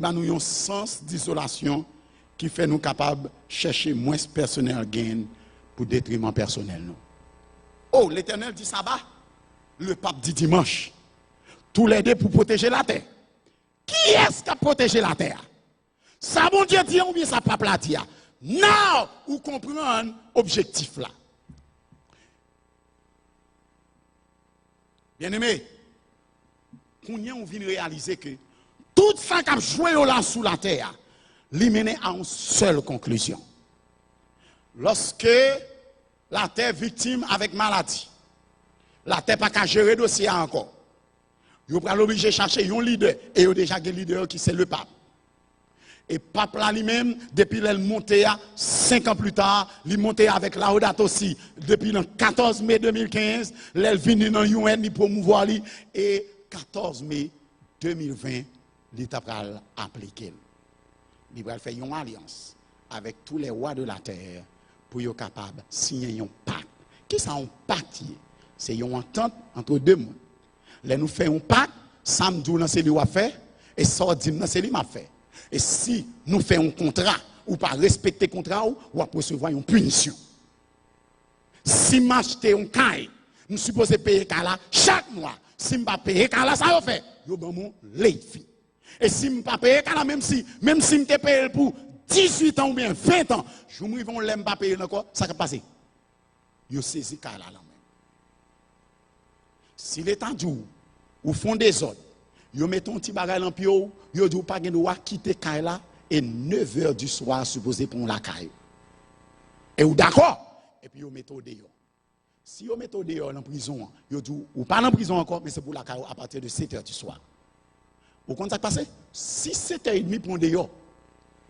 nous avons un sens d'isolation qui fait nous capables de chercher moins personnel gain pour détriment personnel. Nous. Oh, l'Éternel dit sabbat, le pape dit dimanche. Tous les deux pour protéger la terre. Qui est-ce qui a protégé la terre? Ça, bon Dieu dit, ou bien ça pape la dit. Non, vous comprenez l'objectif là. Bien aimé, on vient réaliser que tout ça qui a joué là sous la terre, lui mène à une seule conclusion. Lorsque la terre victime avec maladie, la terre pas qu'à gérer dossier encore. Vous pouvez obligé de chercher un leader et vous déjà un leader qui c'est le pape. Et pape là lui-même, depuis qu'il monté 5 ans plus tard, il monté avec Laudato aussi depuis le 14 mai 2015, il est venu dans l'UN, il promouvoir lui et 14 mai 2020, l'État va appliquer. Il va faire une alliance avec tous les rois de la terre pour être capable de signer un pacte. Qu'est-ce que c'est un pacte? C'est une entente entre deux mondes. Là, nous faisons un pacte, samedi, c'est lui qui a fait, et samedi, c'est lui qui a fait. Et si nous faisons un contrat, ou pas respecter le contrat, ou va recevoir une punition. Si nous achetons un caille, nous supposons payer là chaque mois. Si nous ne payons pas là, ça va faire. Nous avons les filles. Et si nous ne payons pas là, même si nous payons pour 18 ans ou bien 20 ans, je ne vais pas payer encore, ça va passer. Vous saisissez là même. Si l'État dit, ou font des ordres, vous mettez un petit bagage dans le pied, vous dites pas que quitter Kaila et 9h du soir supposé pour la caille. Et vous d'accord? Et puis vous mettez au dehors. Si vous mettez au dehors en prison, vous dites, ou pas en prison encore, mais c'est pour la caille à partir de 7h du soir. Vous comprenez ce qui se passe? Si 7h30 pour dehors,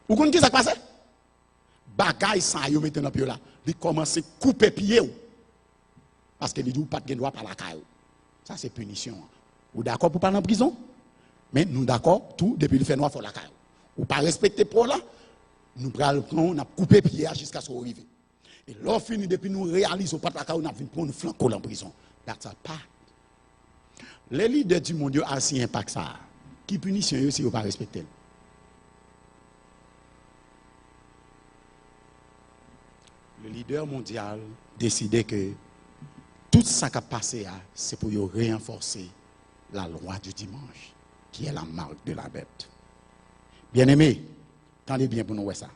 vous comprenez ce qui se passe? Bagay ça, vous mettez dans le pied là, vous commencez à couper pied. Parce que vous dites, pas de droit par la caille. Ça c'est punition. Vous d'accord pour pas en prison? Mais nous d'accord, tout, depuis le fait noir, il faut la caille. Ou pas respecter pour là, nous prenons, on a coupé pied jusqu'à ce qu'on arrive. Et l'on finit, depuis nous réalisons pas la caille, on a vu pour nous flanquer en prison. That's a pact. Les leaders du monde ont signé un pacte ça. Qui punition si vous pas respecter? Le leader mondial décidait que tout ça qui a passé, c'est pour renforcer la loi du dimanche, qui est la marque de la bête. Bien-aimés, attendez bien pour nous voir ça.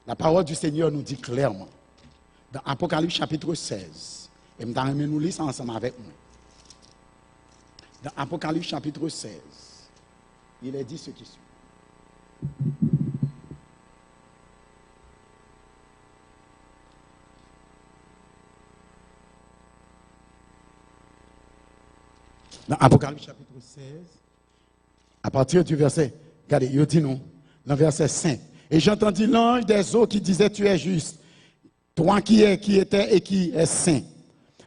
La parole du Seigneur nous dit clairement, dans Apocalypse chapitre 16, et nous lisons ça ensemble avec moi. Dans Apocalypse chapitre 16, il est dit ce qui suit. Dans Apocalypse chapitre 16, à partir du verset, regardez, il dit nous, dans le verset 5. Et j'entendis l'ange des eaux qui disait, tu es juste, toi qui étais et qui es saint,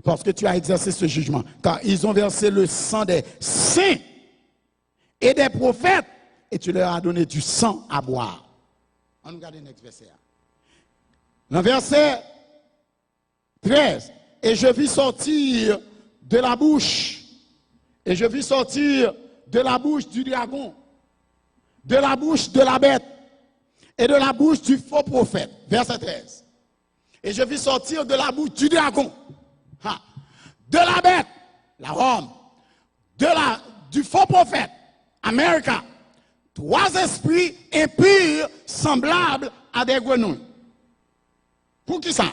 parce que tu as exercé ce jugement. Car ils ont versé le sang des saints et des prophètes, et tu leur as donné du sang à boire. On regarde le next verset. Dans le verset 13, et je vis sortir de la bouche. Et je vis sortir de la bouche du dragon, de la bouche de la bête et de la bouche du faux prophète. Verset 13. Et je vis sortir de la bouche du dragon, de la bête, la Rome, du faux prophète, America, 3 esprits impurs semblables à des grenouilles. Pour qui ça?